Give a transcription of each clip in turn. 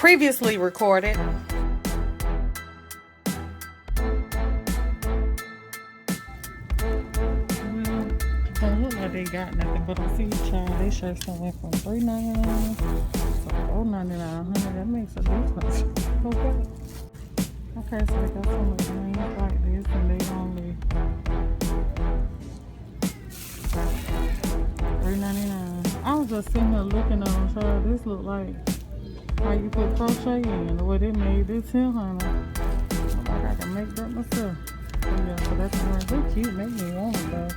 previously recorded. Don't look like they got nothing, but I see child, they shirts done went from $3.99 to $4.99. Honey, that makes a difference. Okay. Okay, so they got some of things like this, and they only $3.99. I was just sitting here looking at them, child. This look like how you put crochet in, the way they made this here, honey. Look like I can make that myself. So yeah, so that's one. They're cute, make me want it though.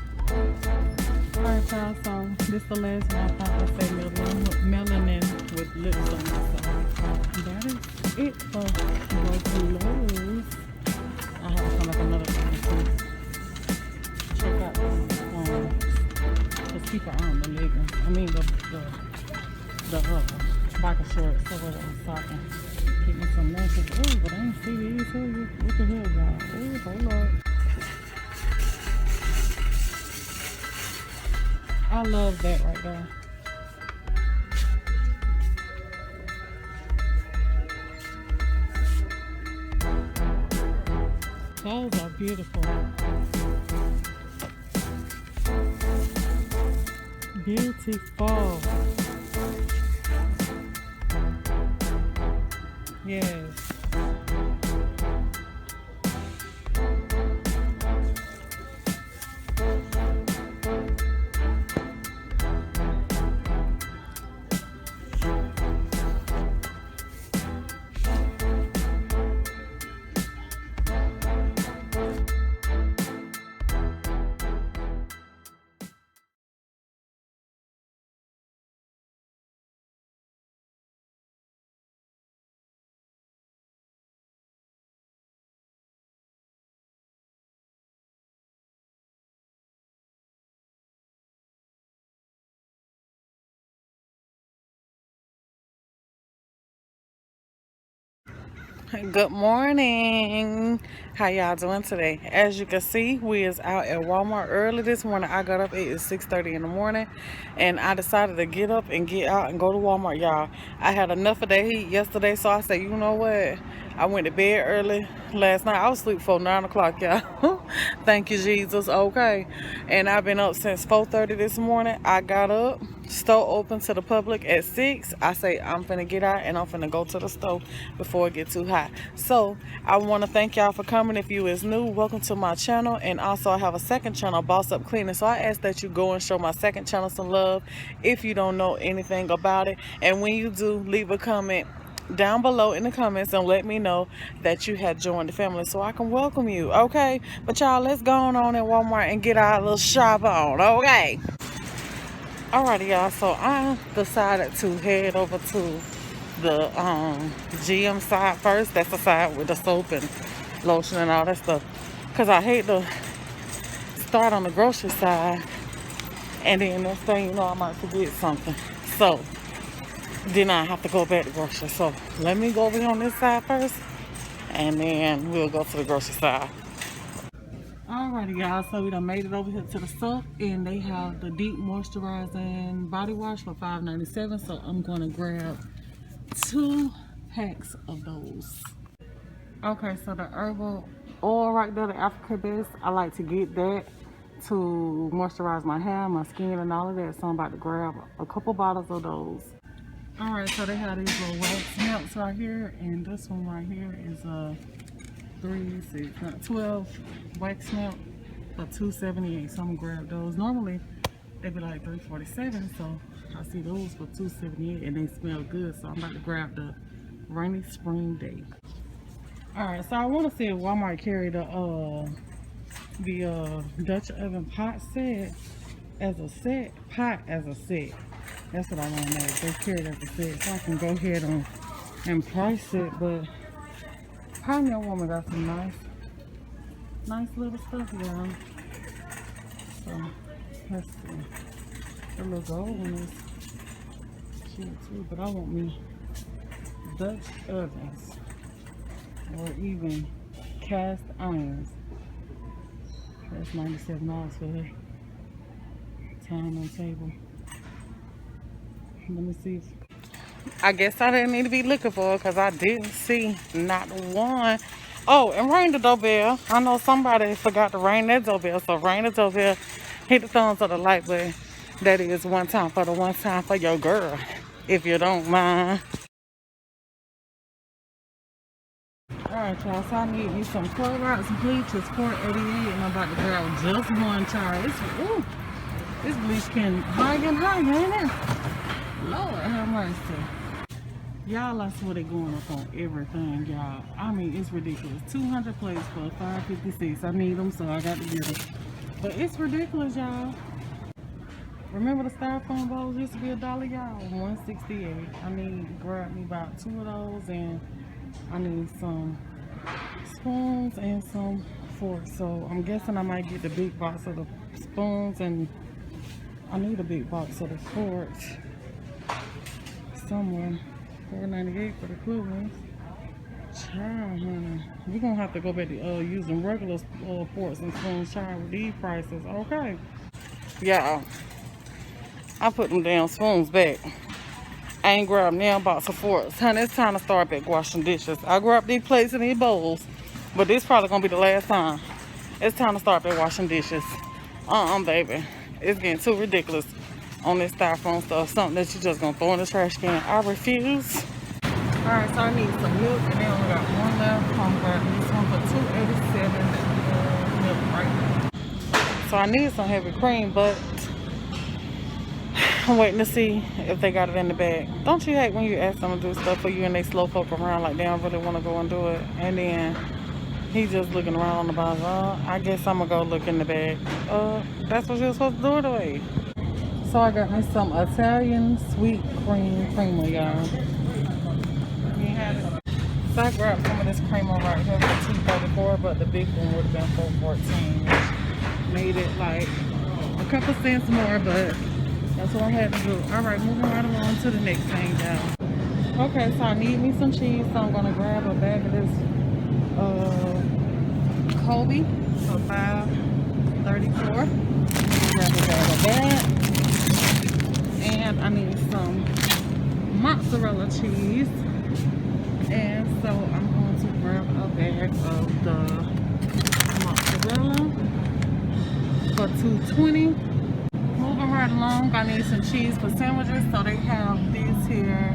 Alright y'all, so this the last one. I thought I say melanin with lips on it. So that is it for Lowe's. I have to come up another time too. Check out because people on the leggings. I mean the biker shorts. So what I'm talking. Get me some matches. Oh, but I ain't see these. What the hell, y'all? Oh, hold up. I love that right there. Those are beautiful. Beautiful. Yes. Good morning. How y'all doing today? As you can see, we is out at Walmart early this morning. I got up, it is 6:30 in the morning, and I decided to get up and get out and go to Walmart, y'all. I had enough of that heat yesterday, so I said, you know what? I went to bed early last night. I was asleep for 9 o'clock, y'all. Thank you, Jesus. Okay. And I've been up since 4:30 this morning. I got up, store open to the public at 6. I say I'm finna get out and I'm finna go to the store before it get too hot. So I want to thank y'all for coming. If you is new, welcome to my channel. And also I have a second channel, Boss Up Cleaning. So I ask that you go and show my second channel some love if you don't know anything about it. And when you do, leave a comment down below in the comments and let me know that you had joined the family so I can welcome you. Okay, but y'all, let's go on at Walmart and get our little shop on. Okay, alrighty y'all, so I decided to head over to the GM side first. That's the side with the soap and lotion and all that stuff, because I hate to start on the grocery side and then next thing you know I might forget something, so then I have to go back to grocery. So let me go over here on this side first, and then we'll go to the grocery side. Alrighty y'all, so we done made it over here to the store, and they have the deep moisturizing body wash for $5.97. So I'm gonna grab 2 packs of those. Okay, so the herbal oil right there, the Africa Best, I like to get that to moisturize my hair, my skin, and all of that. So I'm about to grab a couple bottles of those. Alright, so they have these little wax melts right here, and this one right here is 12 wax melt for $2.78. So I'm gonna grab those. Normally they be like $3.47, so I see those for $2.78 and they smell good. So I'm about to grab the rainy spring day. Alright, so I want to see if Walmart carry the Dutch oven pot set as a set. That's what I want to know. If they carry it as a set, so I can go ahead and price it. But Pioneer Woman got some nice little stuff, y'all. So let's see. The little gold one is cute too, but I want me Dutch ovens or even cast irons. That's $97 for the time on table. Let me see if I guess I didn't need to be looking for it because I didn't see not one. Oh, and ring the doorbell. I know somebody forgot to ring that doorbell, so ring the doorbell, hit the thumbs of the like button. That is one time for your girl, if you don't mind. Alright, y'all, so I need me some Clorox bleach. It's $4.88, and I'm about to grab just one, child. Ooh, this bleach can hang and hang, ain't it? Lord have mercy. Y'all, I swear they going up on everything, y'all. I mean, it's ridiculous. 200 plates for $5.56. I need them, so I got to get them. But it's ridiculous, y'all. Remember the styrofoam bowls used to be $1, y'all? $1.68. I need to grab me about 2 of those, and I need some spoons and some forks. So I'm guessing I might get the big box of the spoons, and I need a big box of the forks somewhere. $4.98 for the quick ones. Child, honey. We're gonna have to go back to using regular forks and spoons, child, with these prices. Okay. Yeah. I put them damn spoons back. I ain't grabbed now a box of forks. Honey, it's time to start back washing dishes. I grabbed these plates and these bowls, but this probably gonna be the last time. It's time to start back washing dishes. Baby. It's getting too ridiculous on this styrofoam stuff. Something that you just gonna throw in the trash can. I refuse. Alright, so I need some milk, and they only got one left. I'm grabbing this one for $2.87 milk right now. So I need some heavy cream, but I'm waiting to see if they got it in the bag. Don't you hate when you ask them to do stuff for you and they slow folk around like they don't really want to go and do it? And then he's just looking around on the box. I guess I'm going to go look in the bag. That's what you're supposed to do today. So I got me some Italian sweet cream creamer, y'all. You have it. So I grabbed some of this creamer right here for $2.34, but the big one would have been $4.14, which made it like a couple cents more, but that's what I had to do. Alright, moving right along to the next thing, y'all. Okay, so I need me some cheese, so I'm gonna grab a bag of this Kobe for $5.34. Grab a bag of that. And I need some mozzarella cheese. And so I'm going to grab a bag of the mozzarella for $2.20. Moving right along, I need some cheese for sandwiches. So they have this here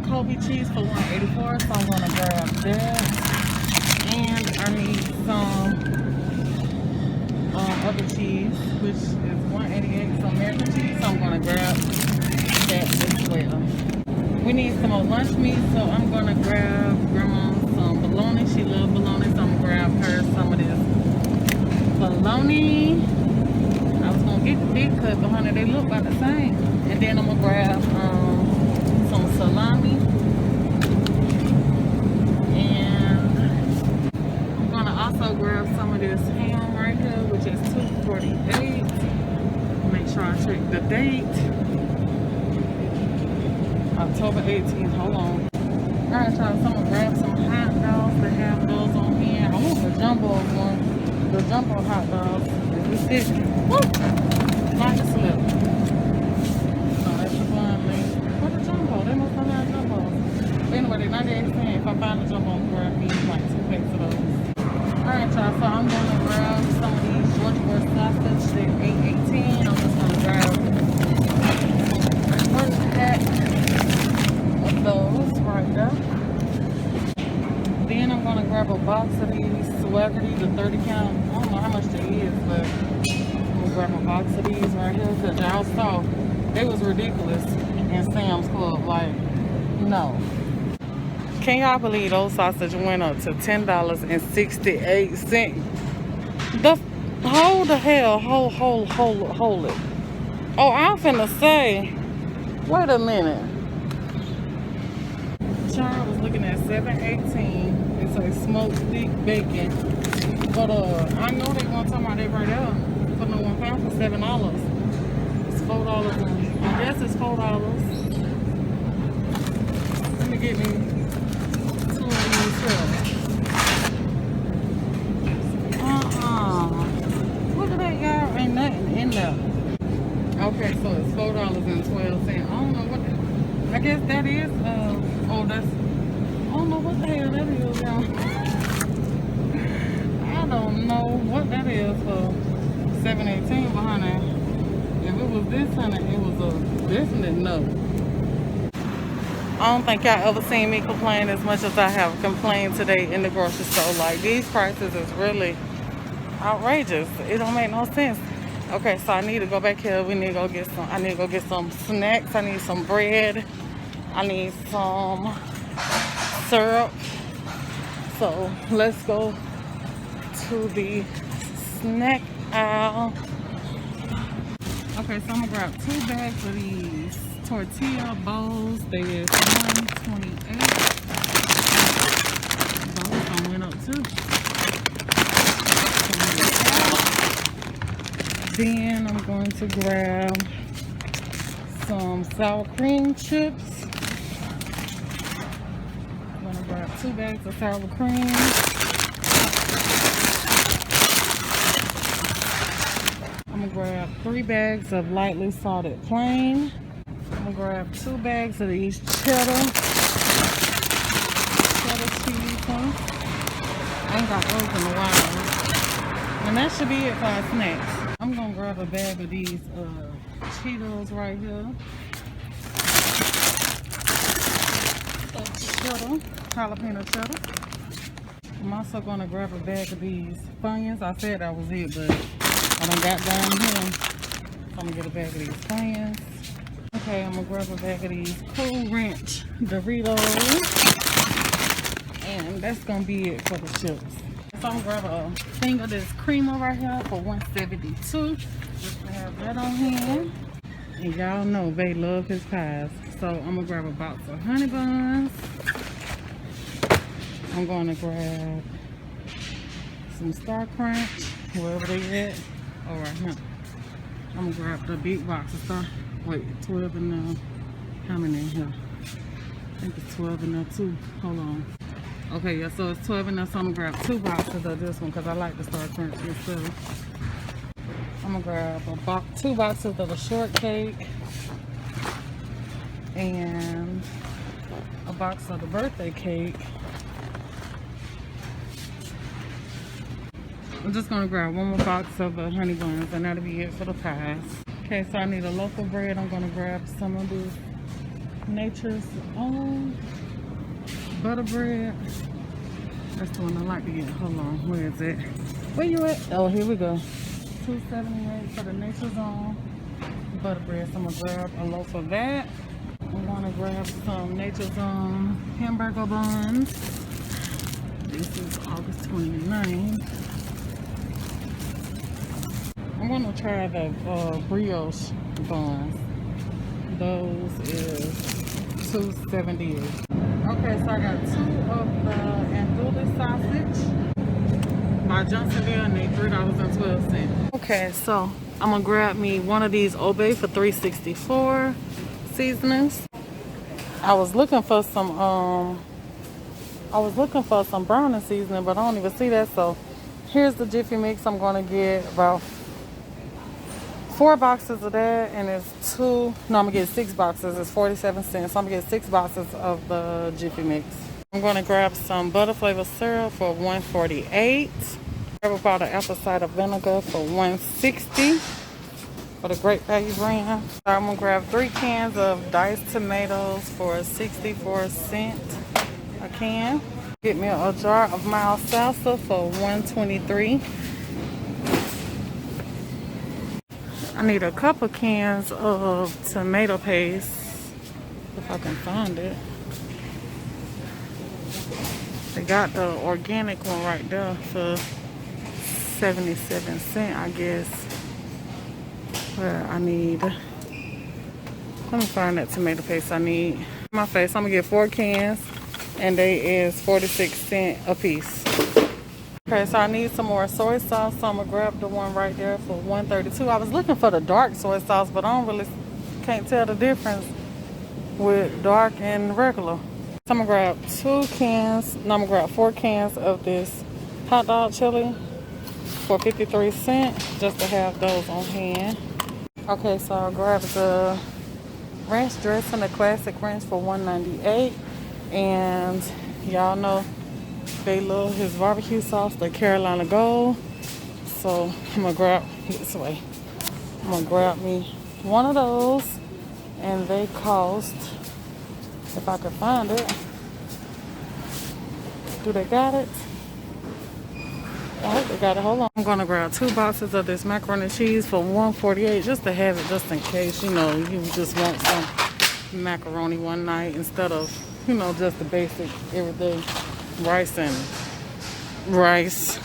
Kobe cheese for $1.84. So I'm gonna grab that. And I need some other cheese, which is $1.88. Some American cheese. So I'm gonna grab that as well. We need some more lunch meat, so I'm gonna grab grandma some bologna. She loves bologna, so I'm gonna grab her some of this bologna. I was gonna get the big cut, but honey, they look about the same. And then I'm gonna grab some salami, and I'm gonna also grab some of this ham right here, which is $2.48. Make sure I check the date. October 18th. Hold on. Alright, y'all, so I'm gonna grab some hot dogs. They have those on here. I want the jumbo one. The jumbo hot dogs. It's this. Woo! Not the slip. No, that's the bun link. What the jumbo? They must not have jumbos. Anyway, they're 98 cents. If I find the jumbo, I'm gonna grab me like 2 packs of those. Alright, y'all, so I'm gonna grab some of these Georgia sausage. They're $8.18. I'm just gonna grab one pack of those right there. Then I'm gonna grab a box of these Swaggerty, the 30 count. I don't know how much they is, but I'm gonna grab a box of these right here because y'all saw they was ridiculous in Sam's Club. Like, no. Can y'all believe those sausage went up to $10.68? Hold the hell, hold it. Oh, I'm finna say, wait a minute. Child was looking at $7.18. It's a smoked stick bacon. But I know they gonna talk about it right there for no £1 for $7. It's $4. I guess it's $4. Let me get me 2 of these here. Look at that, y'all. Ain't nothing in there. Okay, so it's $4.12. I don't know what the, I guess that is, oh, that's, I don't know what the hell that is, y'all. I don't know what that is for 718, but honey, if it was this, honey, it was a definite no. I don't think y'all ever seen me complain as much as I have complained today in the grocery store. Like, these prices is really outrageous. It don't make no sense. Okay, so I need to go back here. We need to go get some, I need to go get some snacks. I need some bread. I need some syrup. So let's go to the snack aisle. Okay, so I'm gonna grab 2 bags of these tortilla bowls. They is $1.28. Bowls done went up too. Then I'm going to grab some sour cream chips. I'm going to grab 2 bags of sour cream. I'm going to grab 3 bags of lightly salted plain. I'm going to grab 2 bags of these cheddar cheese ones. I ain't got those in a while. And that should be it for our snacks. I'm gonna grab a bag of these Cheetos right here. Cheddar, jalapeno cheddar. I'm also gonna grab a bag of these Funyuns. I said that was it, but I done got down here. So I'm gonna get a bag of these Funyuns. Okay, I'm gonna grab a bag of these Cool Ranch Doritos. And that's gonna be it for the chips. So I'm gonna grab a thing of this creamer right here for $1.72. Just to have that on hand. And y'all know they love his pies. So I'm gonna grab a box of honey buns. I'm gonna grab some Star Crunch, wherever they at. Oh, right here. I'm gonna grab the big box of Star. Wait, 12 in there. How many in here? I think it's 12 in there too. Hold on. Okay, yeah, so it's 12 in there, so I'm gonna grab 2 boxes of this one because I like the Star Crunch myself. I'm gonna grab 2 boxes of the shortcake and a box of the birthday cake. I'm just gonna grab 1 more box of the honey buns and that'll be it for the pies. Okay, so I need a loaf of bread. I'm gonna grab some of this Nature's Own butter bread. That's the one I like to get. Hold on, where is it? Where you at? Oh, here we go. $2.78 for the Nature's Own butter bread. So I'm gonna grab a loaf of that. I'm gonna grab some Nature's Own hamburger buns. This is August 29th. I'm gonna try the brioche buns. Those is $2.78. Okay, so I got 2 of the andouille sausage by Johnsonville and they $3.12. Okay, so I'm gonna grab me one of these Obey for $3.64 seasonings. I was looking for some browning seasoning, but I don't even see that. So here's the Jiffy Mix. I'm gonna get about 4 boxes of that, and it's I'm gonna get 6 boxes. It's 47 cents. So I'm gonna get 6 boxes of the Jiffy Mix. I'm gonna grab some butter flavor syrup for $1.48. Grab a bottle of apple cider vinegar for $1.60 for the Great Value brand. I'm gonna grab 3 cans of diced tomatoes for 64 cents a can. Get me a jar of mild salsa for $1.23. I need a couple cans of tomato paste, if I can find it. They got the organic one right there for 77 cents, I guess. But I need, let me find that tomato paste I need. My face, I'm gonna get 4 cans, and they is 46 cents a piece. Okay, so I need some more soy sauce, so I'm gonna grab the one right there for $1.32. I was looking for the dark soy sauce, but I can't tell the difference with dark and regular. So I'm gonna grab 4 cans of this hot dog chili for 53 cents, just to have those on hand. Okay, so I'll grab the ranch dressing, a classic ranch for $1.98. And y'all know they love his barbecue sauce, the Carolina Gold. So I'm gonna grab this way. I'm gonna grab me one of those, and they cost, if I could find it. Do they got it? I hope they got it. Hold on. I'm gonna grab 2 boxes of this macaroni and cheese for $1.48, just to have it, just in case, you know, you just want some macaroni one night instead of, you know, just the basic everyday rice and rice.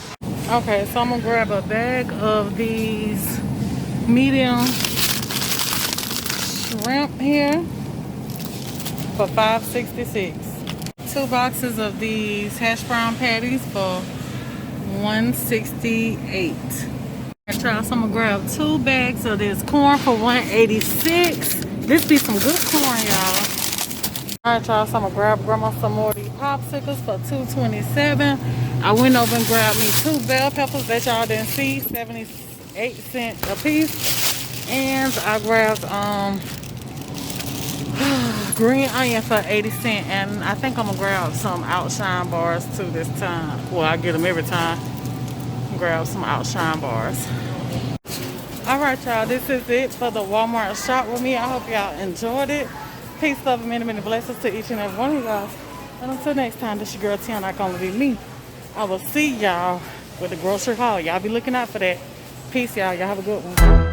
Okay, so I'm gonna grab a bag of these medium shrimp here for $5.66. 2 boxes of these hash brown patties for $1.68. Alright, y'all, so I'm gonna grab 2 bags of this corn for $1.86. This be some good corn, y'all. Alright, y'all, so I'm gonna grab grandma some more of these popsicles for $2.27. I went over and grabbed me 2 bell peppers that y'all didn't see, 78 cents a piece. And I grabbed green onion for 80 cents. And I think I'm gonna grab some Outshine bars too this time. Well, I get them every time. Grab some Outshine bars. Alright, y'all, this is it for the Walmart shop with me. I hope y'all enjoyed it. Peace, love, and many, many blessings to each and every one of you guys. And until next time, this your girl Tiana, not gonna be me. I will see y'all with the grocery haul. Y'all be looking out for that. Peace, y'all. Y'all have a good one.